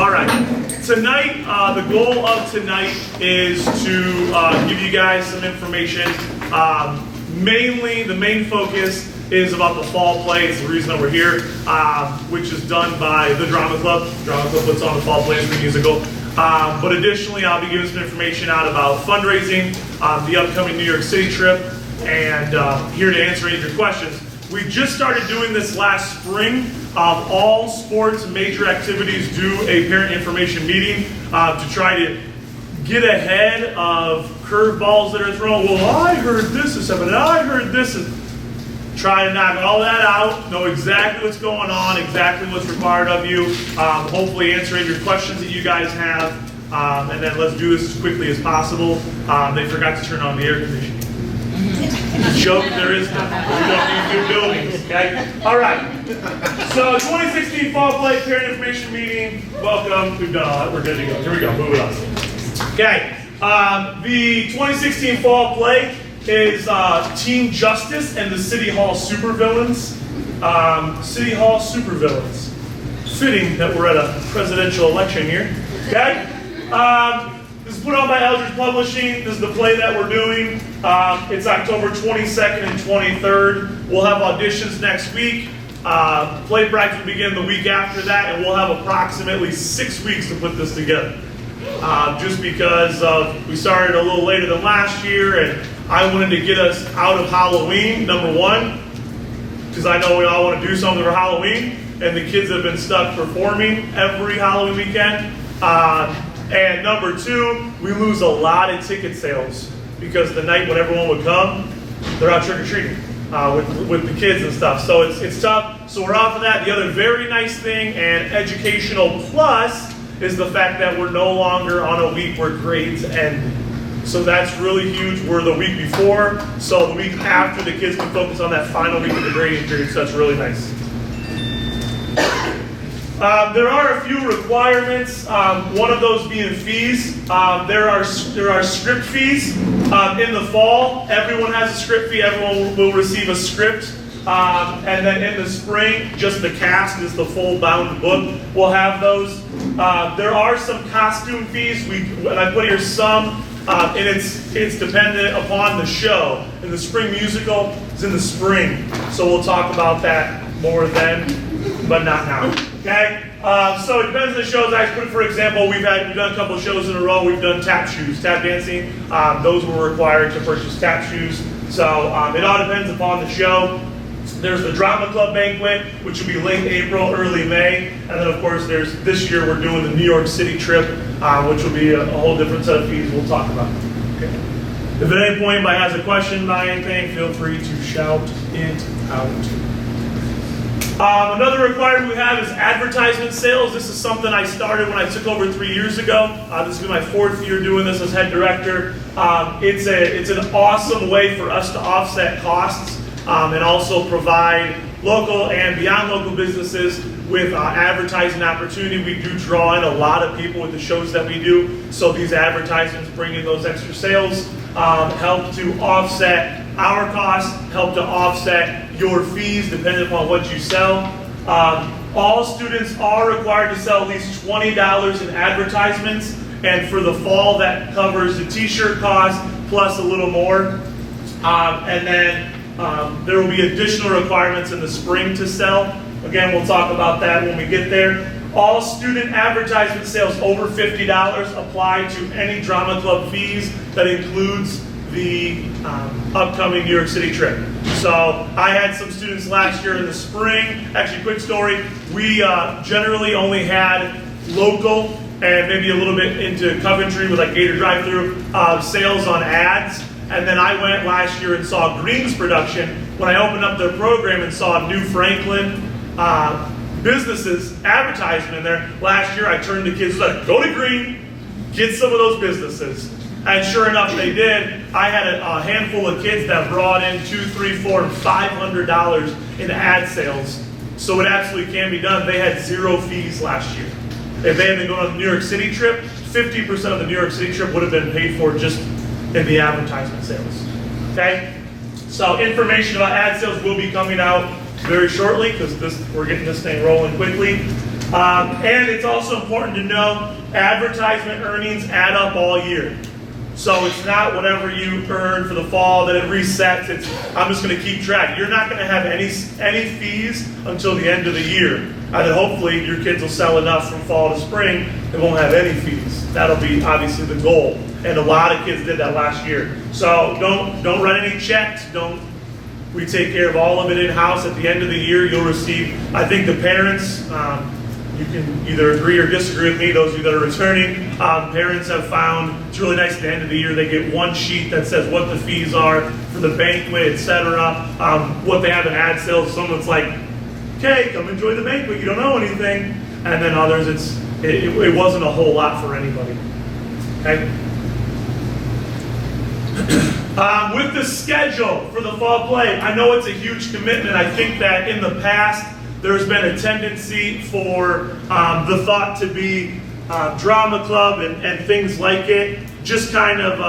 All right, tonight, the goal of tonight is to give you guys some information. Mainly, the main focus is about the fall play. It's the reason that we're here, which is done by the Drama Club. Drama Club puts on the fall play as the musical. But additionally, I'll be giving some information out about fundraising, the upcoming New York City trip, and here to answer any of your questions. We just started doing this last spring. All sports major activities do a parent information meeting to try to get ahead of curveballs that are thrown. Well, I heard this is something, and I heard this. Try to knock all that out, know exactly what's going on, exactly what's required of you, hopefully answer any of your questions that you guys have, and then let's do this as quickly as possible. They forgot to turn on the air conditioning. Joke, there is none. We don't need new buildings, okay? All right. So 2016 Fall Play Parent Information Meeting. Welcome. We've done all that. We're good to go. Here we go. Move it on. Okay. The 2016 Fall Play is Team Justice and the City Hall Supervillains. City Hall Supervillains. Fitting that we're at a presidential election here. Okay? This is put on by Eldridge Publishing. This is the play that we're doing. It's October 22nd and 23rd. We'll have auditions next week. Play practice will begin the week after that, and we'll have approximately 6 weeks to put this together. Just because we started a little later than last year, and I wanted to get us out of Halloween, number one, because I know we all want to do something for Halloween, and the kids have been stuck performing every Halloween weekend. And number two, we lose a lot of ticket sales because the night when everyone would come, they're out trick-or-treating with the kids and stuff. So it's tough. So we're off of that. The other very nice thing and educational plus is the fact that we're no longer on a week where grades end. So that's really huge. We're the week before, so the week after the kids can focus on that final week of the grading period, so that's really nice. There are a few requirements, one of those being fees. There are script fees. In the fall, everyone has a script fee. Everyone will receive a script. And then in the spring, just the cast is the full bound book. We'll have those. There are some costume fees. And I put here some, and it's dependent upon the show. And the spring musical is in the spring. So we'll talk about that more then, but not now. Okay? So it depends on the shows. For example, we've done a couple of shows in a row. We've done tap shoes, tap dancing. Those were required to purchase tap shoes. So it all depends upon the show. There's the Drama Club banquet, which will be late April, early May. And then, of course, this year we're doing the New York City trip, which will be a whole different set of fees we'll talk about. Okay. If at any point anybody has a question about anything, feel free to shout it out. Another requirement we have is advertisement sales. This is something I started when I took over 3 years ago. This will be my 4th year doing this as head director. It's an awesome way for us to offset costs and also provide local and beyond local businesses with advertising opportunity. We do draw in a lot of people with the shows that we do, so these advertisements bring in those extra sales, help to offset our costs, help to offset your fees depending upon what you sell. All students are required to sell at least $20 in advertisements, and for the fall that covers the t-shirt cost plus a little more. And then there will be additional requirements in the spring to sell. Again, we'll talk about that when we get there. All student advertisement sales over $50 apply to any Drama Club fees. That includes the upcoming New York City trip. So I had some students last year in the spring. Actually, quick story. We generally only had local and maybe a little bit into Coventry with like Gator drive-through sales on ads. And then I went last year and saw Green's production. When I opened up their program and saw New Franklin businesses advertisement in there, last year I turned to kids like, go to Green, get some of those businesses. And sure enough, they did. I had a handful of kids that brought in $200, $300, $400, $500 in ad sales. So it absolutely can be done. They had 0 fees last year. If they had been going on the New York City trip, 50% of the New York City trip would have been paid for just in the advertisement sales. Okay? So information about ad sales will be coming out very shortly because we're getting this thing rolling quickly. And it's also important to know advertisement earnings add up all year. So it's not whatever you earn for the fall that it resets. I'm just going to keep track. You're not going to have any fees until the end of the year. And then hopefully your kids will sell enough from fall to spring, they won't have any fees. That'll be obviously the goal. And a lot of kids did that last year. So don't write any checks. We take care of all of it in-house. At the end of the year, you'll receive, I think the parents, you can either agree or disagree with me, those of you that are returning. Parents have found it's really nice at the end of the year, they get one sheet that says what the fees are for the banquet, etc., what they have in ad sales. Someone's like, okay, come enjoy the banquet, you don't know anything. And then others, it wasn't a whole lot for anybody. Okay? With the schedule for the fall play, I know it's a huge commitment. I think that in the past, there's been a tendency for the thought to be drama club and things like it, just kind of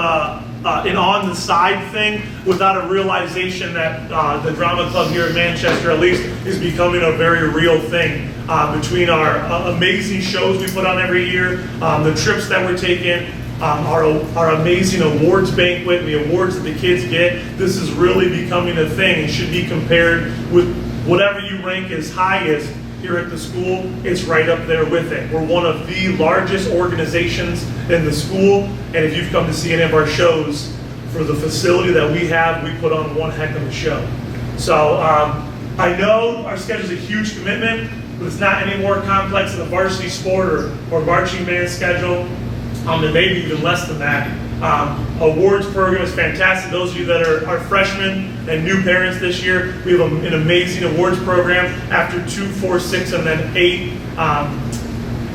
an on-the-side thing without a realization that the drama club here in Manchester, at least, is becoming a very real thing. Between our amazing shows we put on every year, the trips that we're taking, our amazing awards banquet, and the awards that the kids get, this is really becoming a thing and should be compared with whatever you rank as high as here at the school. It's right up there with it. We're one of the largest organizations in the school, and if you've come to see any of our shows, for the facility that we have, we put on one heck of a show. So I know our schedule is a huge commitment, but it's not any more complex than a varsity sport or marching band schedule, and maybe even less than that. Awards program is fantastic. Those of you that are freshmen and new parents this year, we have an amazing awards program. After 2, 4, 6, and then 8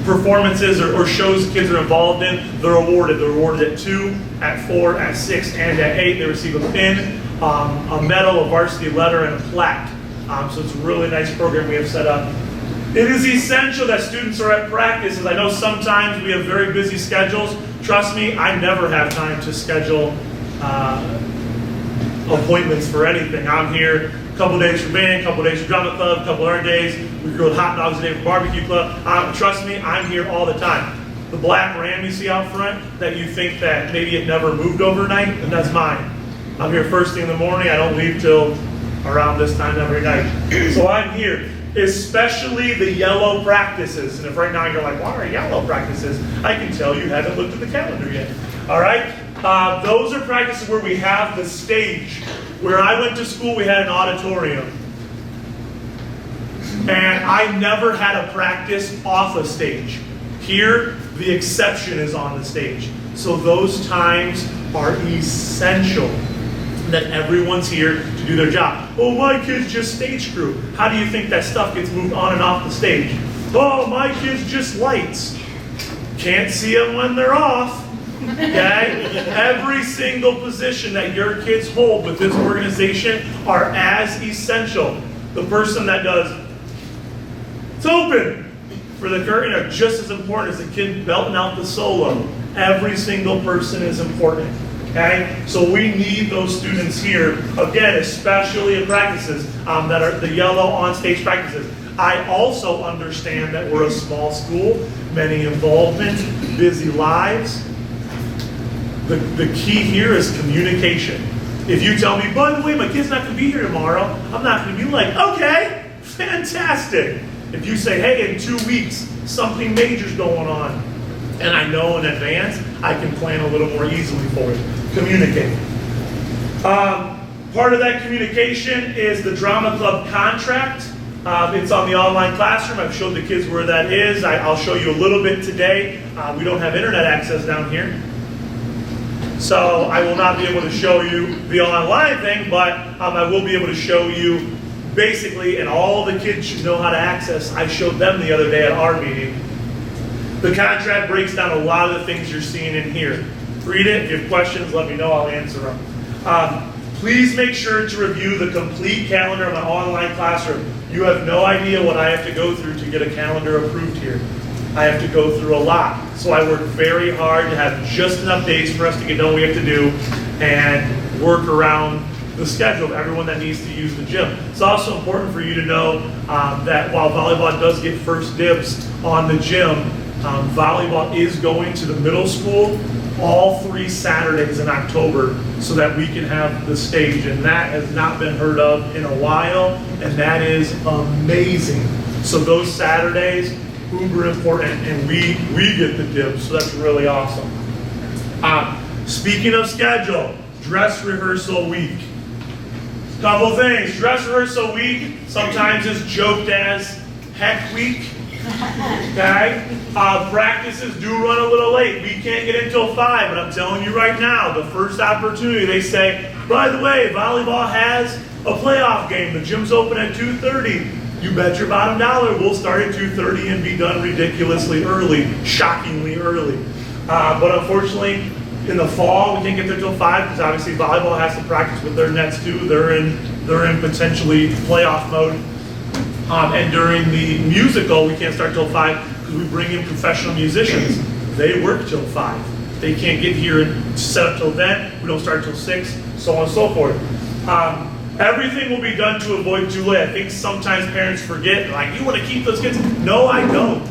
performances or shows kids are involved in, they're awarded. They're awarded at 2, at 4, at 6, and at 8. They receive a pin, a medal, a varsity letter, and a plaque. So it's a really nice program we have set up. It is essential that students are at practices. I know sometimes we have very busy schedules. Trust me, I never have time to schedule appointments for anything. I'm here a couple days for band, a couple days for drama club, a couple other days. We grilled hot dogs a day for barbecue club. Trust me, I'm here all the time. The black Ram you see out front that you think that maybe it never moved overnight, and that's mine. I'm here first thing in the morning. I don't leave till around this time every night. So I'm here. Especially the yellow practices. And if right now you're like, what are yellow practices? I can tell you haven't looked at the calendar yet. All right? Those are practices where we have the stage. Where I went to school, we had an auditorium. And I never had a practice off a stage. Here, the exception is on the stage. So those times are essential that everyone's here to do their job. Oh, my kid's just stage crew. How do you think that stuff gets moved on and off the stage? Oh, my kid's just lights. Can't see them when they're off. Okay? Every single position that your kids hold with this organization are as essential. The person that does, it's open for the curtain, are just as important as the kid belting out the solo. Every single person is important. Okay, so we need those students here, again, especially in practices that are the yellow on-stage practices. I also understand that we're a small school, many involvement, busy lives. The key here is communication. If you tell me, by the way, my kid's not going to be here tomorrow, I'm not going to be like, okay, fantastic. If you say, hey, in 2 weeks, something major's going on, and I know in advance, I can plan a little more easily for it. Communicate. Part of that communication is the drama club contract. It's on the online classroom. I've showed the kids where that is. I'll show you a little bit today. We don't have internet access down here, so I will not be able to show you the online thing, but I will be able to show you basically, and all the kids should know how to access. I showed them the other day at our meeting. The contract breaks down a lot of the things you're seeing in here. Read it. If you have questions, let me know. I'll answer them. Please make sure to review the complete calendar of my online classroom. You have no idea what I have to go through to get a calendar approved here. I have to go through a lot. So I work very hard to have just enough days for us to get done what we have to do and work around the schedule of everyone that needs to use the gym. It's also important for you to know that while volleyball does get first dibs on the gym, volleyball is going to the middle school all 3 Saturdays in October so that we can have the stage, and that has not been heard of in a while, and that is amazing. So those Saturdays, uber important, and we get the dibs, so that's really awesome. Speaking of schedule, dress rehearsal week. Couple things, dress rehearsal week sometimes is joked as heck week. Okay? Practices do run a little late. We can't get in until 5, but I'm telling you right now, the first opportunity they say, by the way, volleyball has a playoff game. The gym's open at 2:30. You bet your bottom dollar we'll start at 2:30 and be done ridiculously early, shockingly early. But unfortunately, in the fall, we can't get there till 5 because obviously volleyball has to practice with their nets too. They're in potentially playoff mode. And during the musical, we can't start till 5 because we bring in professional musicians. They work till 5. They can't get here and set up till then. We don't start till 6, so on and so forth. Everything will be done to avoid too late. I think sometimes parents forget, like, you want to keep those kids? No, I don't.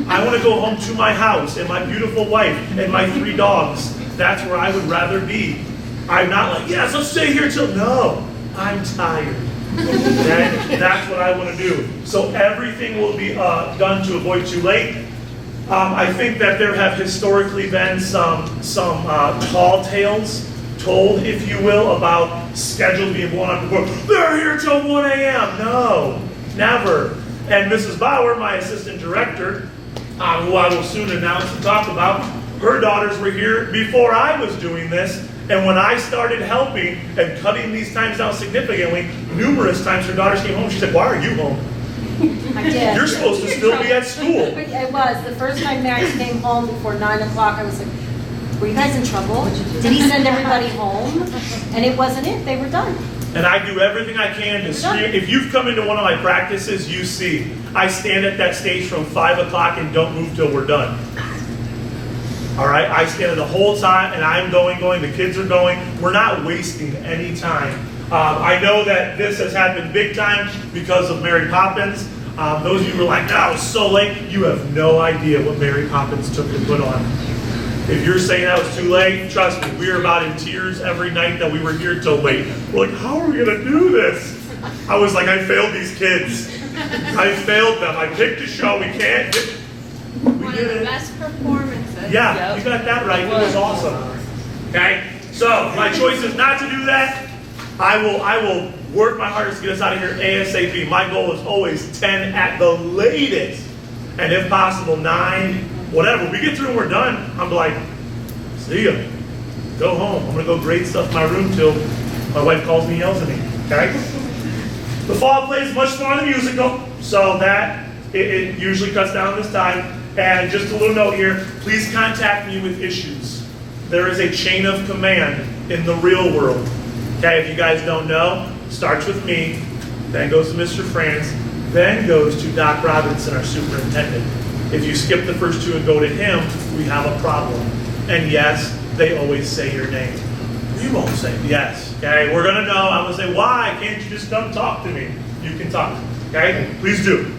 I want to go home to my house and my beautiful wife and my 3 dogs. That's where I would rather be. I'm not like, yes, let's stay here till, no, I'm tired. Okay? That's what I want to do. So everything will be done to avoid too late. I think that there have historically been some tall tales told, if you will, about schedules being blown up before. They're here till 1 a.m. No, never. And Mrs. Bauer, my assistant director, who I will soon announce and talk about, her daughters were here before I was doing this. And when I started helping and cutting these times down significantly, numerous times her daughters came home. She said, why are you home? I did. You're supposed to still be at school. It was. The first time Max came home before 9 o'clock, I was like, were you guys in trouble? Did he send everybody home? And it wasn't it. They were done. And I do everything I can to scream. If you've come into one of my practices, you see, I stand at that stage from 5 o'clock and don't move till we're done. All right, I stand there the whole time, and I'm going, the kids are going. We're not wasting any time. I know that this has happened big time because of Mary Poppins. Those of you who are like, that was so late, you have no idea what Mary Poppins took to put on. If you're saying that was too late, trust me, we were about in tears every night that we were here till late. We're like, how are we going to do this? I was like, I failed these kids. I failed them. I picked a show. We can't. One of the best performances. Yeah, you got that right. It was awesome. Okay? So, my choice is not to do that. I will work my hardest to get us out of here ASAP. My goal is always 10 at the latest. And if possible, 9, whatever. We get through and we're done, I'm like, see ya. Go home. I'm going to go grade stuff in my room till my wife calls me and yells at me. Okay? The fall play is much smaller than the musical, so that it usually cuts down this time. And just a little note here, please contact me with issues. There is a chain of command in the real world. Okay, if you guys don't know, starts with me, then goes to Mr. France, then goes to Doc Robinson, our superintendent. If you skip the first 2 and go to him, we have a problem. And yes, they always say your name. You won't say yes. Okay, we're gonna know. I'm gonna say, why can't you just come talk to me? You can talk. Okay, please do.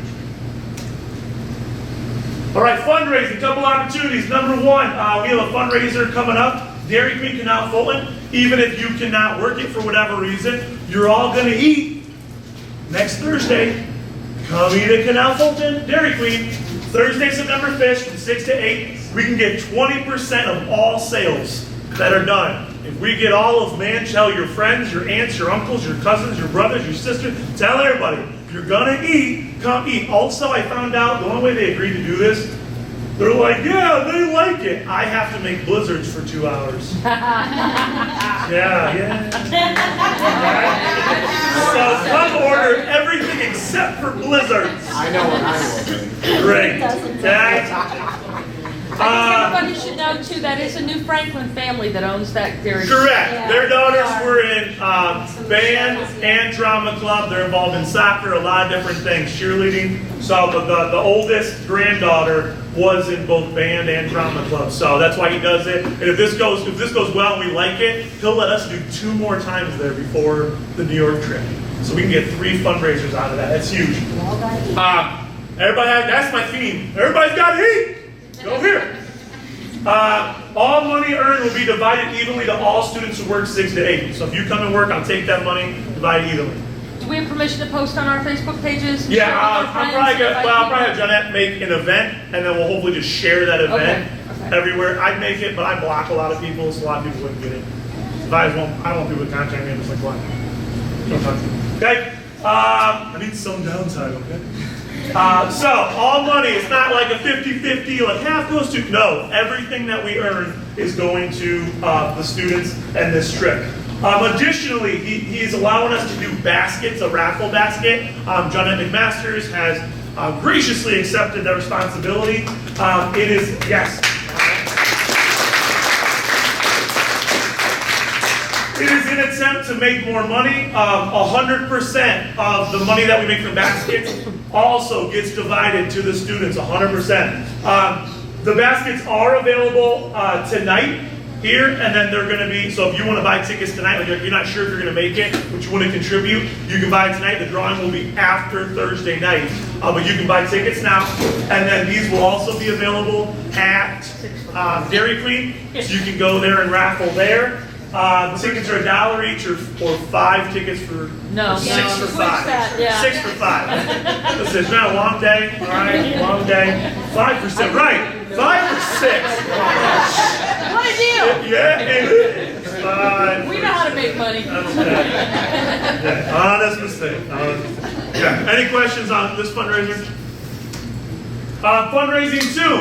All right, fundraising, couple opportunities. Number 1, we have a fundraiser coming up. Dairy Queen Canal Fulton. Even if you cannot work it for whatever reason, you're all going to eat next Thursday. Come eat at Canal Fulton, Dairy Queen. Thursday, September 5th from 6 to 8. We can get 20% of all sales that are done. If we get all of Manchell, your friends, your aunts, your uncles, your cousins, your brothers, your sisters, tell everybody, if you're going to eat, come eat. Also, I found out the only way they agreed to do this, they're like, yeah, they like it. I have to make blizzards for 2 hours. Yeah. So come order everything except for blizzards. I know what I will do. Great. Okay. Everybody should know too, that is a new Franklin family that owns that dairy. Correct. Yeah, Their daughters they are. were in band and drama club. They're involved in soccer, a lot of different things, cheerleading. So the oldest granddaughter was in both band and drama club, so that's why he does it. And if this goes well and we like it, he'll let us do 2 more times there before the New York trip, so we can get 3 fundraisers out of that. That's huge. That's my theme. Everybody's got heat. Go here. All money earned will be divided evenly to all students who work 6 to 8. So if you come and work, I'll take that money, divide it evenly. Do we have permission to post on our Facebook pages? Yeah, I'll probably have Jeanette make an event, and then we'll hopefully just share that event everywhere. I'd make it, but I block a lot of people, so a lot of people wouldn't get it. So I don't want people to contact me. I'm just like, what? Okay? I need some downtime, okay? So, all money, it's not like a 50-50, like half goes to, no, everything that we earn is going to the students and this trip. Additionally, he's allowing us to do baskets, a raffle basket. John McMasters has graciously accepted that responsibility. It is, yes. It is an attempt to make more money. 100% of the money that we make from baskets also gets divided to the students, 100%. The baskets are available tonight here, and then they're going to be, so if you want to buy tickets tonight, like you're not sure if you're going to make it, but you want to contribute, you can buy it tonight. The drawing will be after Thursday night, but you can buy tickets now. And then these will also be available at Dairy Queen, so you can go there and raffle there. Tickets are $1 each, or 5 tickets for No, 6 for 5. Yeah. 6 for 5. Listen, it's been a long day, all right? Long day. 5 for 6, right? 5 for 6. What a deal! Yeah, it is. We know how to make money. Yeah, honest mistake. Yeah. Any questions on this fundraiser? Fundraising too.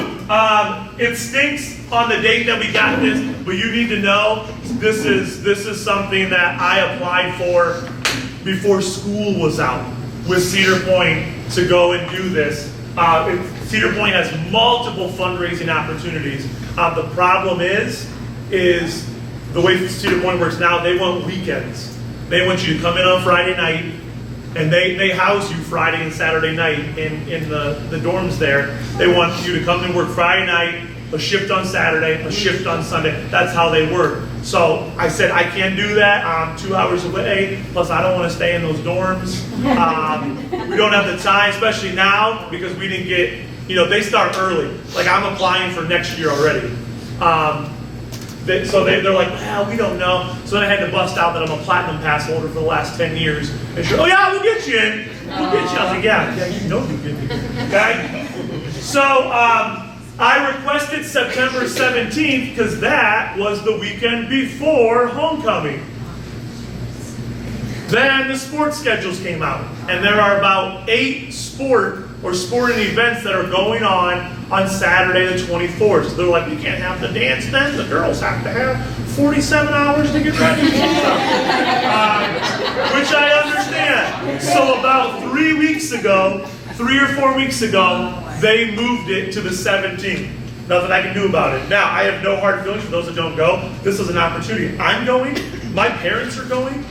It stinks on the date that we got this, but you need to know this is something that I applied for before school was out with Cedar Point to go and do this. Cedar Point has multiple fundraising opportunities. The problem is the way Cedar Point works now, they want weekends. They want you to come in on Friday night, and they house you Friday and Saturday night in the dorms there. They want you to come and work Friday night, a shift on Saturday, a shift on Sunday. That's how they work. So I said, I can't do that. I'm 2 hours away, plus I don't want to stay in those dorms. We don't have the time, especially now, because we didn't get, they start early. Like I'm applying for next year already. So they're like, well, we don't know. So then I had to bust out that I'm a platinum pass holder for the last 10 years. And she's, oh yeah, we'll get you in. We'll get you. I was like, yeah, you know you get me. Okay? So I requested September 17th because that was the weekend before homecoming. Then the sports schedules came out, and there are about 8 sporting events that are going on Saturday the 24th. So they're like, you can't have the dance then. The girls have to have 47 hours to get ready. Which I understand. So about 3 or 4 weeks ago, they moved it to the 17th. Nothing I can do about it. Now, I have no hard feelings for those that don't go. This is an opportunity. I'm going. My parents are going.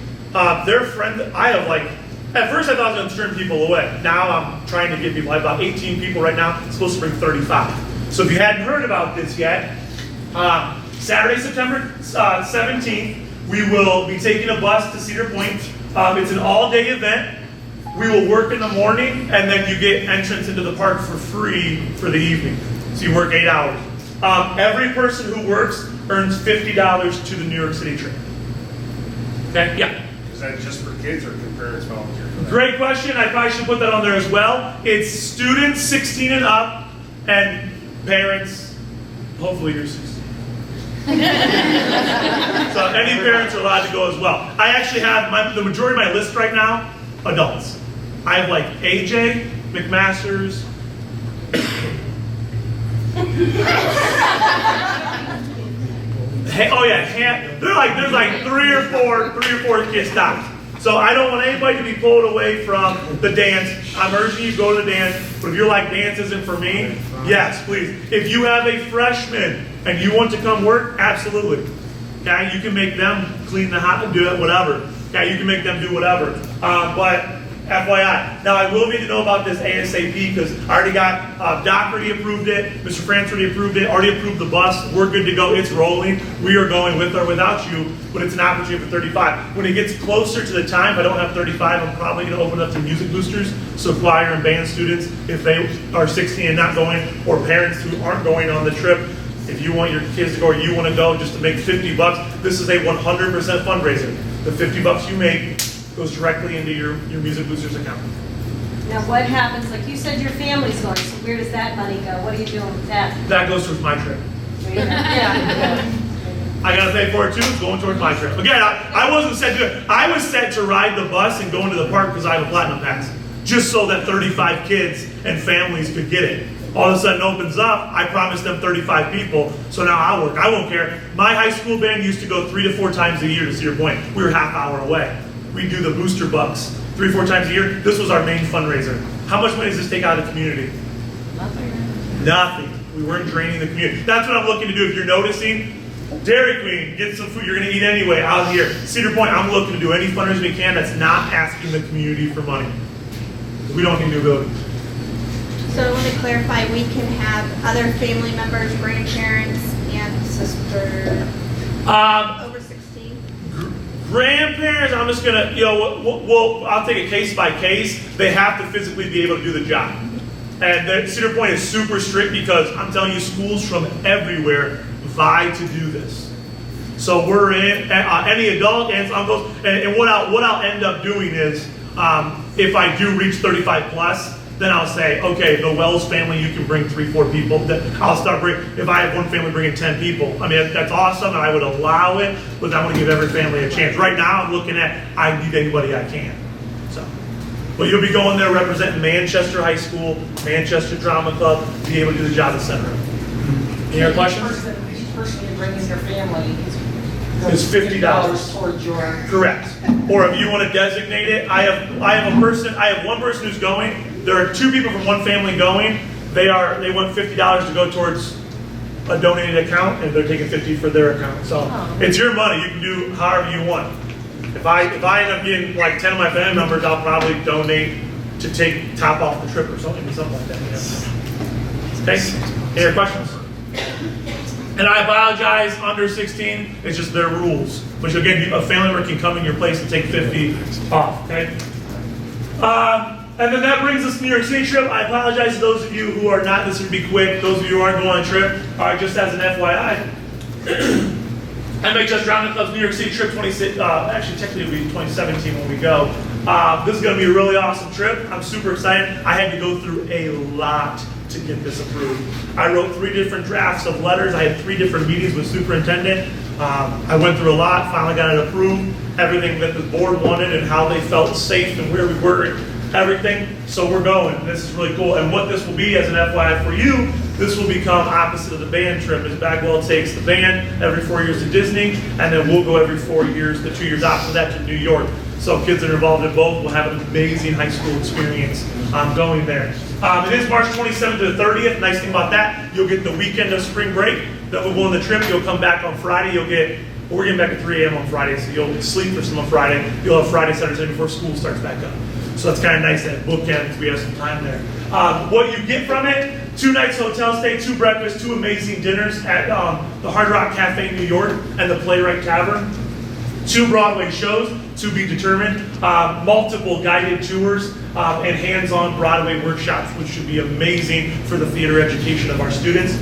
Their friends, I have at first I thought I was going to turn people away. Now I'm trying to get people. I have about 18 people right now. I'm supposed to bring 35. So if you hadn't heard about this yet, Saturday, September 17th, we will be taking a bus to Cedar Point. It's an all-day event. We will work in the morning, and then you get entrance into the park for free for the evening. So you work 8 hours. Every person who works earns $50 to the New York City trip. Okay, yeah. Is that just for kids, or can parents volunteer for that? Great question. I probably should put that on there as well. It's students 16 and up, and parents, hopefully you're 16. So any parents are allowed to go as well. I actually have the majority of my list right now, adults. I have like AJ, McMasters. Oh yeah, there's like three or four kids stops. So I don't want anybody to be pulled away from the dance. I'm urging you to go to the dance, but if you're like, dance isn't for me, yes, please. If you have a freshman and you want to come work, absolutely. You can make them clean the house and do it, whatever. You can make them do whatever. But FYI. Now, I will need to know about this ASAP because I already got, Doc already approved it, Mr. France already approved it, already approved the bus. We're good to go. It's rolling. We are going with or without you, but it's an opportunity for 35. When it gets closer to the time, if I don't have 35, I'm probably going to open up to music boosters. So choir and band students, if they are 16 and not going, or parents who aren't going on the trip, if you want your kids to go or you want to go just to make 50 bucks, this is a 100% fundraiser. The 50 bucks you make goes directly into your music boosters account. Now what happens, like you said your family's going, so where does that money go? What are you doing with that? That goes towards my trip. There you go. Yeah. I gotta pay for it too, it's going towards my trip. Again, I wasn't set to it. I was set to ride the bus and go into the park because I have a platinum pass. Just so that 35 kids and families could get it. All of a sudden opens up, I promised them 35 people, so now I'll work, I won't care. My high school band used to go 3 to 4 times a year, to Cedar Point. We were half hour away. We do the booster bucks 3 or 4 times a year. This was our main fundraiser. How much money does this take out of the community? Nothing. We weren't draining the community. That's what I'm looking to do. If you're noticing, Dairy Queen, get some food you're gonna eat anyway out here. Cedar Point, I'm looking to do any fundraising we can that's not asking the community for money. We don't need new buildings. So I want to clarify, we can have other family members, grandparents, and sister over 16? Grandparents, I'm just gonna, I'll take it case by case. They have to physically be able to do the job. And Cedar Point is super strict because I'm telling you, schools from everywhere vie to do this. So we're in, any adult, aunts, uncles, and what I'll end up doing is, if I do reach 35 plus, then I'll say, okay, the Wells family, you can bring 3, 4 people. I'll start if I have one family bringing 10 people. I mean, that's awesome, and I would allow it, but I want to give every family a chance. Right now, I'm looking at, I need anybody I can. So, but you'll be going there representing Manchester High School, Manchester Drama Club, be able to do the job, etc. Any other questions? Each person you bring in your family It's $50 towards your. Correct. Or if you want to designate it, I have one person who's going. There are 2 people from one family going. They want $50 to go towards a donated account, and they're taking $50 for their account. So it's your money. You can do however you want. If I end up getting like 10 of my family members, I'll probably donate to top off the trip or something like that. Okay. Any other questions? And I apologize, under 16, it's just their rules. Which again, a family member can come in your place and take 50 off, okay? And then that brings us to New York City trip. I apologize to those of you who are not, this would be quick, those of you who aren't going on a trip, just as an FYI. MHS Drama Club's New York City trip 26, actually technically it'll be 2017 when we go. This is gonna be a really awesome trip. I'm super excited. I had to go through a lot to get this approved. I wrote 3 different drafts of letters. I had 3 different meetings with superintendent. I went through a lot, finally got it approved. Everything that the board wanted and how they felt safe and where we were and everything. So we're going. This is really cool. And what this will be as an FYI for you, this will become opposite of the band trip. As Bagwell takes the band every 4 years to Disney, and then we'll go every 4 years, the 2 years after that to New York. So kids that are involved in both will have an amazing high school experience going there. It is March 27th to the 30th. Nice thing about that, you'll get the weekend of spring break. Then we'll go on the trip. You'll come back on Friday. We're getting back at 3 a.m. on Friday, so you'll sleep for some on Friday. You'll have Friday, Saturday before school starts back up. So that's kind of nice that bookends. We have some time there. What you get from it, 2 nights hotel stay, 2 breakfasts, 2 amazing dinners at the Hard Rock Cafe in New York and the Playwright Tavern. 2 Broadway shows, to be determined, multiple guided tours, and hands-on Broadway workshops, which should be amazing for the theater education of our students.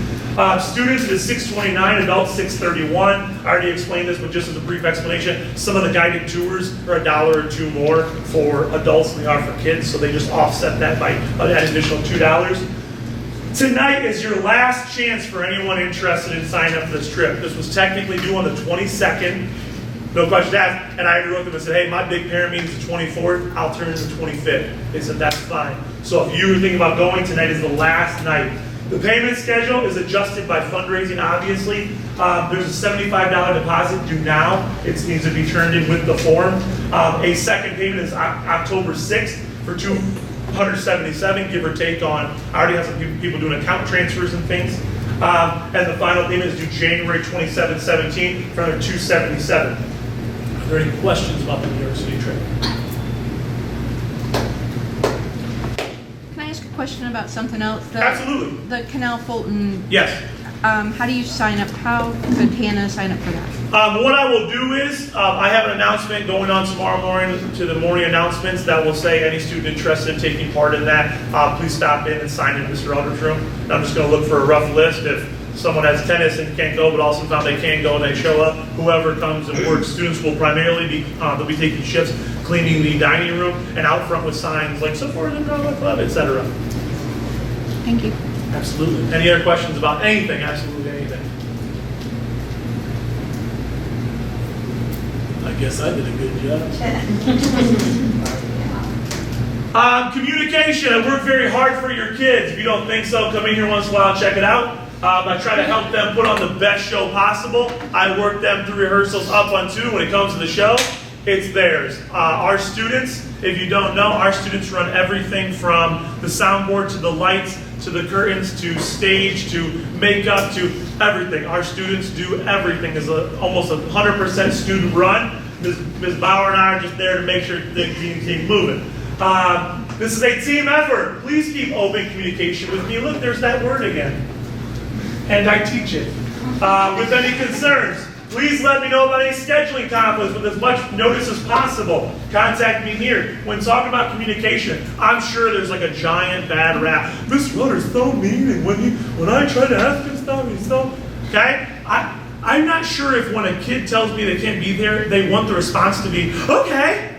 Students, it is $629, adults $631. I already explained this, but just as a brief explanation, some of the guided tours are $1 or $2 more for adults than they are for kids, so they just offset that by an additional $2. Tonight is your last chance for anyone interested in signing up for this trip. This was technically due on the 22nd. No questions asked. And I wrote them and said, hey, my big parent meeting is the 24th. I'll turn it to the 25th. They said, that's fine. So if you were thinking about going, tonight is the last night. The payment schedule is adjusted by fundraising, obviously. There's a $75 deposit due now. It needs to be turned in with the form. A second payment is October 6th for $277, give or take on, I already have some people doing account transfers and things. And the final payment is due January 27, 17 for another $277. Are there any questions about the New York City trip? question about something else. Absolutely. The Canal Fulton, Yes. how do you sign up? How could Hannah sign up for that? What I will do is, I have an announcement going on tomorrow morning to the morning announcements that will say any student interested in taking part in that, please stop in and sign in Mr. Elder's room. And I'm just going to look for a rough list. If someone has tennis and can't go, but also found they can go and they show up, whoever comes and works, students will primarily be, they'll be taking shifts cleaning the dining room and out front with signs like support the drama club, etc. Thank you. Absolutely. Any other questions about anything? Absolutely anything. I guess I did a good job. Communication. I work very hard for your kids. If you don't think so, come in here once in a while and check it out. I try to help them put on the best show possible. I work them through rehearsals up on two. When it comes to the show, it's theirs. Our students, if you don't know, our students run everything from the soundboard to the lights to the curtains to stage to makeup to everything. Our students do everything. It's almost 100% student run. Ms. Bauer and I are just there to make sure things keep moving. This is a team effort. Please keep open communication with me. Look, there's that word again. And I teach it. With any concerns, please let me know about any scheduling conflicts with as much notice as possible. Contact me here. When talking about communication, I'm sure there's like a giant bad rap. Mr. Rutter's so mean, and when I try to ask him stuff, he's so... Okay? I'm not sure if when a kid tells me they can't be there, they want the response to be, okay,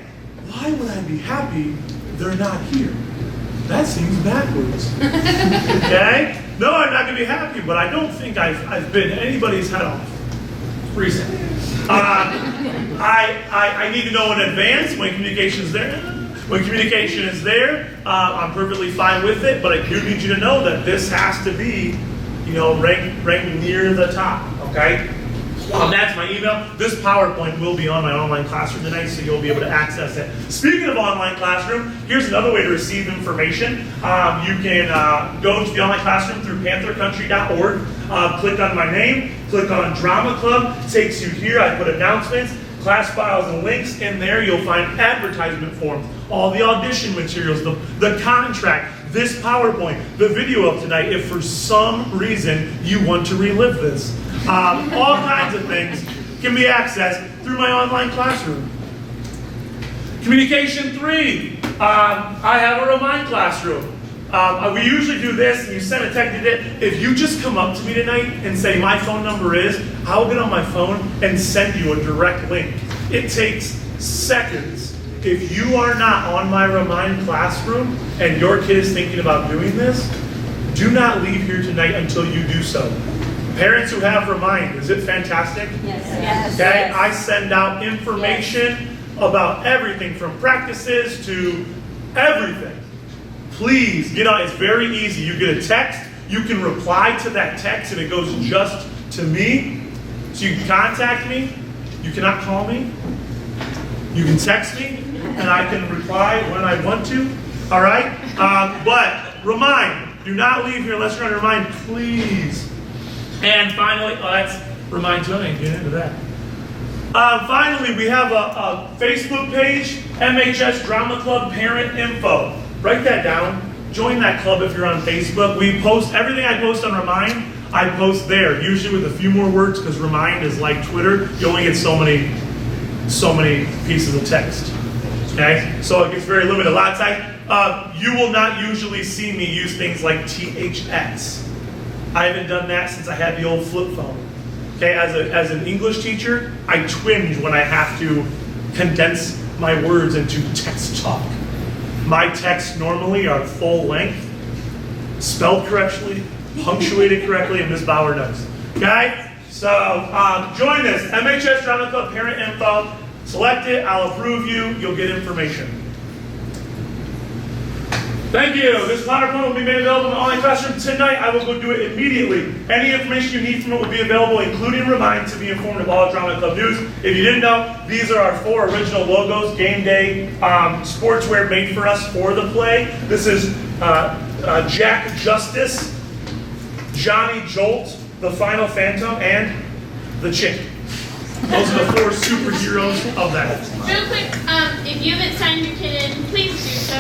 why would I be happy they're not here? That seems backwards. Okay? No, I'm not going to be happy, but I don't think I've been anybody's head off recently. I need to know in advance when communication is there. When communication is there, I'm perfectly fine with it, but I do need you to know that this has to be, ranked near the top, okay? That's my email. This PowerPoint will be on my online classroom tonight, so you'll be able to access it. Speaking of online classroom, here's another way to receive information. You can go to the online classroom through panthercountry.org, click on my name, click on Drama Club, takes you here. I put announcements, class files, and links in there. You'll find advertisement forms, all the audition materials, the contract, this PowerPoint, the video of tonight, if for some reason you want to relive this. All kinds of things can be accessed through my online classroom. Communication 3, I have a Remind classroom. We usually do this, and you send a text. If you just come up to me tonight and say my phone number is, I'll get on my phone and send you a direct link. It takes seconds. If you are not on my Remind classroom and your kid is thinking about doing this, do not leave here tonight until you do so. Parents who have Remind, is it fantastic? Yes. Yes. Okay, yes. I send out information about everything from practices to everything. Please, it's very easy. You get a text, you can reply to that text and it goes just to me. So you can contact me, you cannot call me, you can text me, and I can reply when I want to, all right? But Remind, do not leave here unless you're on Remind, please. And finally, that's Remind 2, I ain't getting into that. Finally, we have a Facebook page, MHS Drama Club Parent Info. Write that down. Join that club if you're on Facebook. We post everything I post on Remind, I post there, usually with a few more words, because Remind is like Twitter. You only get so many pieces of text. Okay? So it gets very limited. A lot of times, you will not usually see me use things like THX. I haven't done that since I had the old flip phone. Okay, as an English teacher, I twinge when I have to condense my words into text talk. My texts normally are full length, spelled correctly, punctuated correctly, and Ms. Bauer does. Okay? So join this, MHS Drama Club Parent Info. Select it, I'll approve you, you'll get information. Thank you. This PowerPoint will be made available in the online classroom tonight. I will go do it immediately. Any information you need from it will be available, including Remind, to be informed of all Drama Club news. If you didn't know, these are our 4 original logos, game day, sportswear made for us for the play. This is Jack Justice, Johnny Jolt, the Final Phantom, and the Chick. Those are the 4 superheroes of that. Real quick, if you haven't signed your kid in, please do so.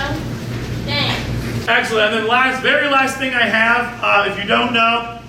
Thanks. Excellent. And then very last thing I have, if you don't know,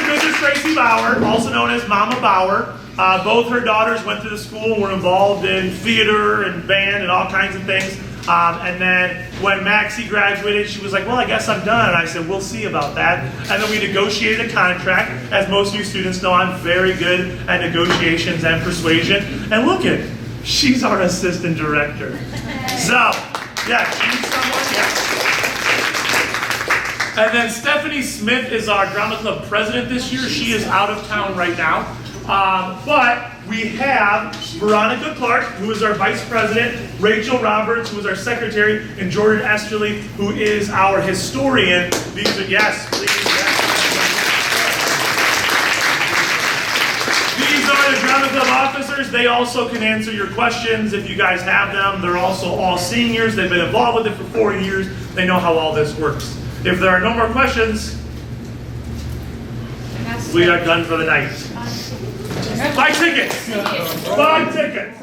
this is Tracy Bauer, also known as Mama Bauer. Both her daughters went to the school and were involved in theater and band and all kinds of things. And then when Maxie graduated, she was like, well, I guess I'm done. And I said, we'll see about that. And then we negotiated a contract. As most of you students know, I'm very good at negotiations and persuasion. And look at, she's our assistant director. So, yeah, she's someone, yeah. And then Stephanie Smith is our drama club president this year. She is out of town right now. But we have Veronica Clark, who is our vice president, Rachel Roberts, who is our secretary, and Jordan Esterly, who is our historian. These are, yes, please. Yes. These are the drama club officers. They also can answer your questions if you guys have them. They're also all seniors. They've been involved with it for 4 years. They know how all this works. If there are no more questions, we are done for the night. Buy tickets! Buy tickets!